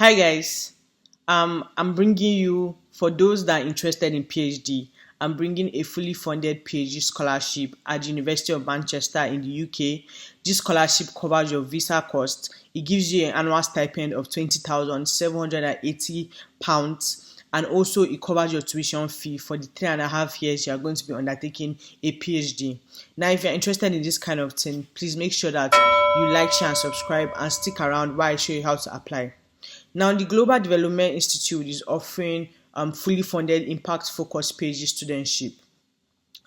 Hi guys, I'm bringing you for those that are interested in PhD. I'm bringing a fully funded PhD scholarship at the University of Manchester in the UK. This scholarship covers your visa cost. It gives you an annual stipend of £20,780, and also it covers your tuition fee for the 3.5 years you are going to be undertaking a PhD. Now, if you're interested in this kind of thing, please make sure that you like, share, and subscribe, and stick around while I show you how to apply. Now, the Global Development Institute is offering fully funded impact focused PhD studentship.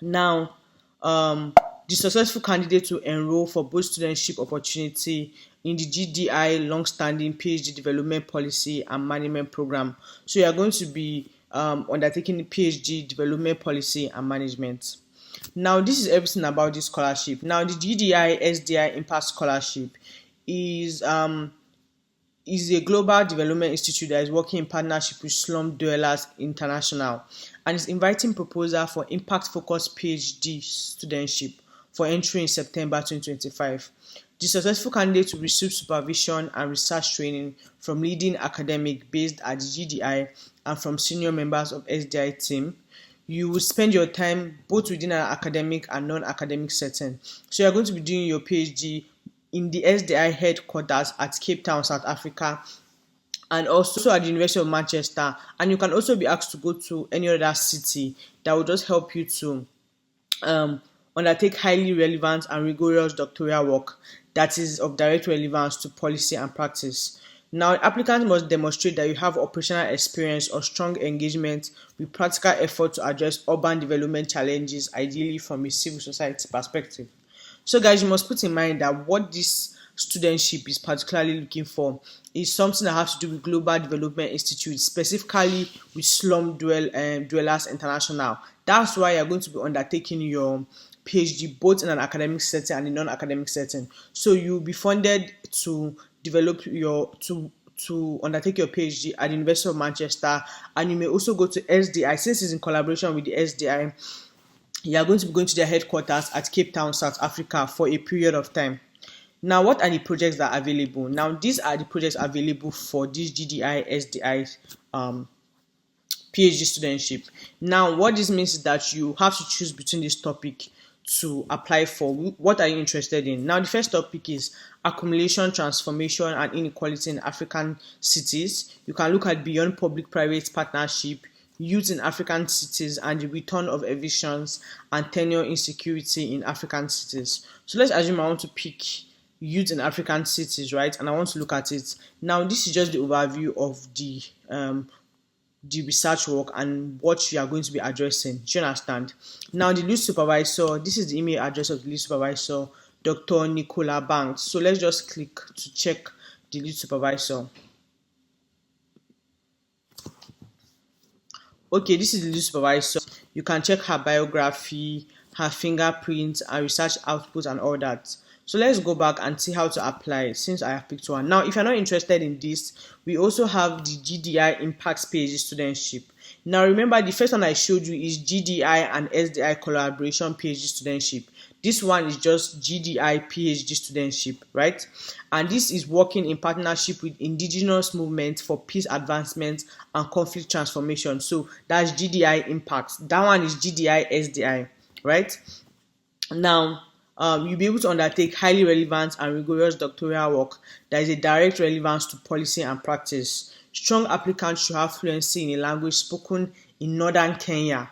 Now, the successful candidate will enroll for both studentship opportunity in the GDI long-standing PhD development policy and management program. So you are going to be undertaking the PhD development policy and management. Now, this is everything about this scholarship. Now, the GDI SDI Impact Scholarship is a global development institute that is working in partnership with Slum Dwellers International and is inviting proposal for impact-focused PhD studentship for entry in September 2025. The successful candidate will receive supervision and research training from leading academic based at the GDI and from senior members of SDI team. You will spend your time both within an academic and non-academic setting. So you're going to be doing your PhD in the SDI headquarters at Cape Town, South Africa, and also at the University of Manchester. And you can also be asked to go to any other city that will just help you to undertake highly relevant and rigorous doctoral work that is of direct relevance to policy and practice. Now, applicants must demonstrate that you have operational experience or strong engagement with practical effort to address urban development challenges, ideally from a civil society perspective. So, guys, you must put in mind that what this studentship is particularly looking for is something that has to do with Global Development Institute, specifically with Dwellers International. That's why you're going to be undertaking your PhD both in an academic setting and a non-academic setting. So you'll be funded to develop to undertake your PhD at the University of Manchester, and you may also go to SDI. Since it's in collaboration with the SDI, you are going to be going to their headquarters at Cape Town, South Africa for a period of time. Now, what are the projects that are available? Now, these are the projects available for this GDI SDI PhD studentship. Now, what this means is that you have to choose between this topic to apply for. What are you interested in? Now, the first topic is accumulation, transformation, and inequality in African cities. You can look at beyond public-private partnership, youth in African cities, and the return of evictions and tenure insecurity in African cities. So let's assume I want to pick youth in African cities, right? And I want to look at it. Now, this is just the overview of the research work and what you are going to be addressing. Do you understand? Now, the lead supervisor, this is the email address of the lead supervisor, Dr. Nicola Banks. So let's just click to check the lead supervisor. Okay, this is the lead supervisor. You can check her biography, her fingerprints, and research output and all that. So let's go back and see how to apply since I have picked one. Now, if you're not interested in this, we also have the GDI Impacts PhD studentship. Now, remember the first one I showed you is GDI and SDI collaboration PhD studentship. This one is just GDI PhD studentship, right? And this is working in partnership with indigenous movements for peace advancement and conflict transformation. So that's GDI Impacts. That one is GDI SDI, right? Now, you'll be able to undertake highly relevant and rigorous doctoral work that is a direct relevance to policy and practice. Strong applicants should have fluency in a language spoken in northern Kenya.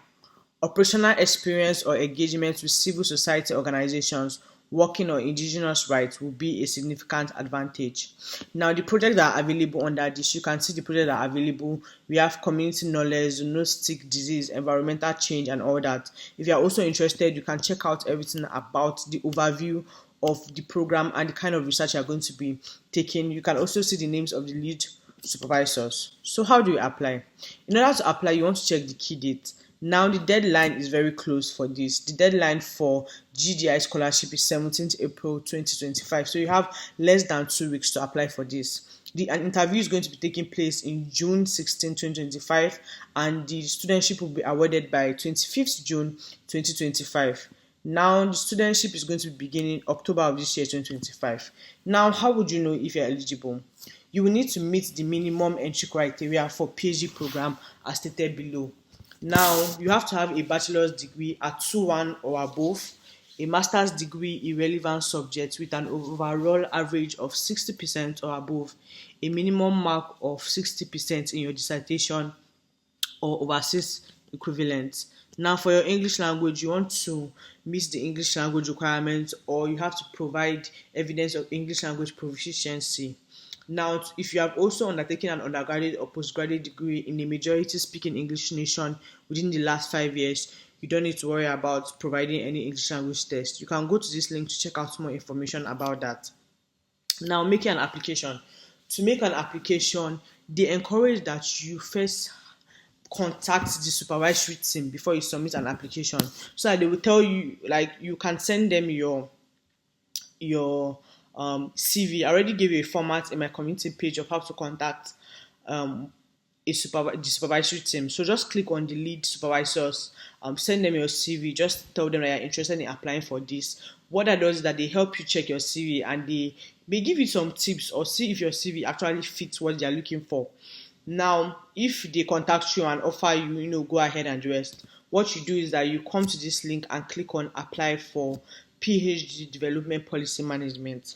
Operational experience or engagement with civil society organizations working on indigenous rights will be a significant advantage. Now, the projects that are available under this, you can see the projects that are available. We have community knowledge, zoonotic disease, environmental change, and all that. If you are also interested, you can check out everything about the overview of the program and the kind of research you are going to be taking. You can also see the names of the lead supervisors. So how do you apply? In order to apply, you want to check the key date. Now, the deadline is very close for this. The deadline for GDI scholarship is 17th April 2025. So you have less than 2 weeks to apply for this. An interview is going to be taking place in June 16, 2025, and the studentship will be awarded by 25th June 2025. Now, the studentship is going to be beginning October of this year, 2025. Now, how would you know if you're eligible? You will need to meet the minimum entry criteria for PhD program as stated below. Now, you have to have a bachelor's degree at 2:1 or above, a master's degree in relevant subjects with an overall average of 60% or above, a minimum mark of 60% in your dissertation or overseas equivalent. Now, for your English language, you want to meet the English language requirements, or you have to provide evidence of English language proficiency. Now, if you have also undertaken an undergraduate or postgraduate degree in a majority speaking English nation within the last 5 years, you don't need to worry about providing any English language test. You can go to this link to check out more information about that. Now, making an application. To make an application, they encourage that you first contact the supervisory team before you submit an application, so that they will tell you, like, you can send them your CV. I already gave you a format in my community page of how to contact the supervisory team. So just click on the lead supervisors, send them your CV, just tell them that you're interested in applying for this. What that does is that they help you check your CV, and they may give you some tips or see if your CV actually fits what they're looking for. Now, if they contact you and offer you, go ahead and rest, what you do is that you come to this link and click on apply for PhD development policy management.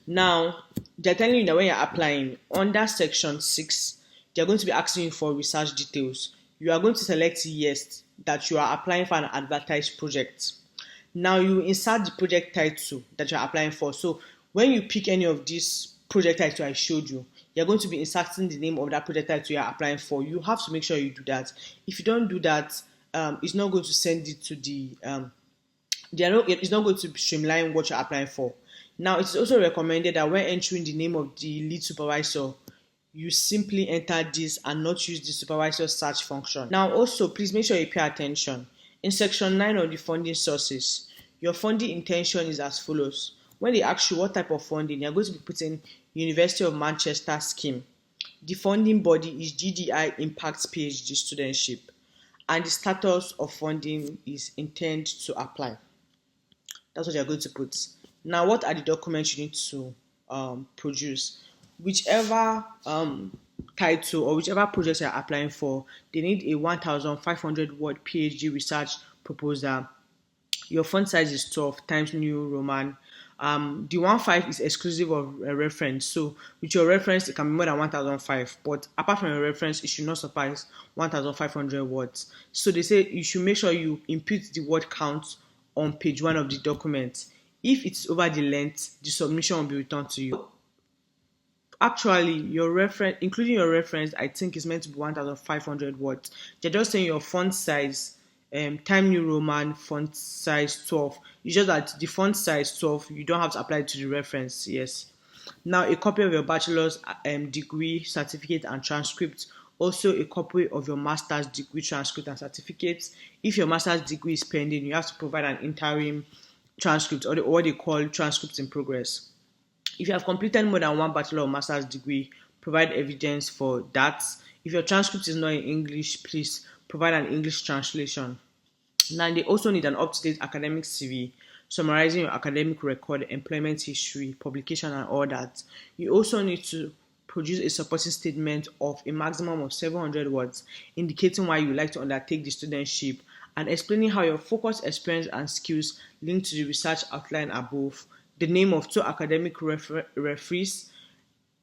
Now, they're telling you that when you're applying, under section 6, they're going to be asking you for research details. You are going to select yes, that you are applying for an advertised project. Now, you insert the project title that you're applying for. So when you pick any of these project titles I showed you, you're going to be inserting the name of that project title you're applying for. You have to make sure you do that. If you don't do that, it's not going to send it to it's not going to streamline what you're applying for. Now, it's also recommended that when entering the name of the lead supervisor, you simply enter this and not use the supervisor search function. Now, also, please make sure you pay attention. In section 9 of the funding sources, your funding intention is as follows. When they ask you what type of funding, you're going to be putting University of Manchester scheme. The funding body is GDI Impacts PhD Studentship, and the status of funding is intend to apply. That's what you're going to put. Now, what are the documents you need to produce? Whichever title or whichever project you're applying for, they need a 1,500 word PhD research proposal. Your font size is 12 times New Roman. The 1.5 is exclusive of a reference. So with your reference, it can be more than 1,005. But apart from your reference, it should not surpass 1,500 words. So they say you should make sure you input the word count on page 1 of the document. If it's over the length, the submission will be returned to you. Actually, your reference, including your reference, I think is meant to be 1,500 words. They're just saying your font size, Time New Roman, font size 12. It's just that the font size 12, you don't have to apply it to the reference. Yes. Now, a copy of your bachelor's degree, certificate, and transcript. Also, a copy of your master's degree, transcript, and certificate. If your master's degree is pending, you have to provide an interim transcript, or what they call transcripts in progress. If you have completed more than one bachelor or master's degree, provide evidence for that. If your transcript is not in English, please provide an English translation. Now, they also need an up-to-date academic CV summarizing your academic record, employment history, publication, and all that. You also need to produce a supporting statement of a maximum of 700 words indicating why you would like to undertake the studentship and explaining how your focus, experience, and skills link to the research outlined above. The name of 2 academic referees,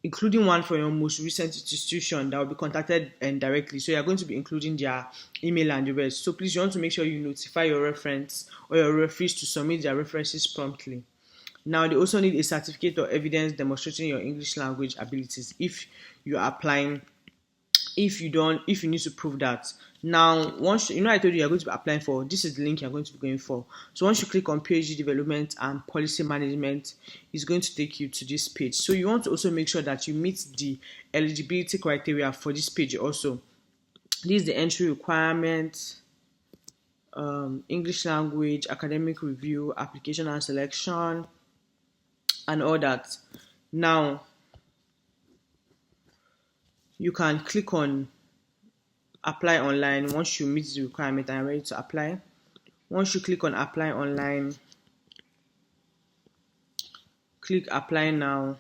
including one from your most recent institution that will be contacted directly. So you're going to be including their email and the rest. So please, you want to make sure you notify your reference or your referees to submit their references promptly. Now, they also need a certificate or evidence demonstrating your English language abilities if you are applying. If you need to prove that. Now, once I told you you're going to be applying for, this is the link you're going to be going for. So once you click on PhD development and policy management, it's going to take you to this page. So you want to also make sure that you meet the eligibility criteria for this page also. This is the entry requirement, English language, academic review, application and selection, and all that. Now, you can click on apply online once you meet the requirement and are ready to apply. Once you click on apply online, click apply now.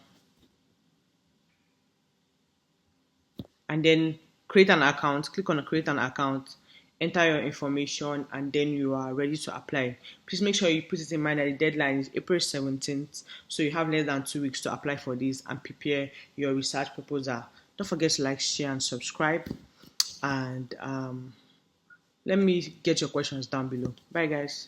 and then create an account. Click on create an account, enter your information, and then you are ready to apply. Please make sure you put it in mind that the deadline is April 17th, so you have less than 2 weeks to apply for this and prepare your research proposal. Don't forget to like, share, and subscribe. And let me get your questions down below. Bye, guys.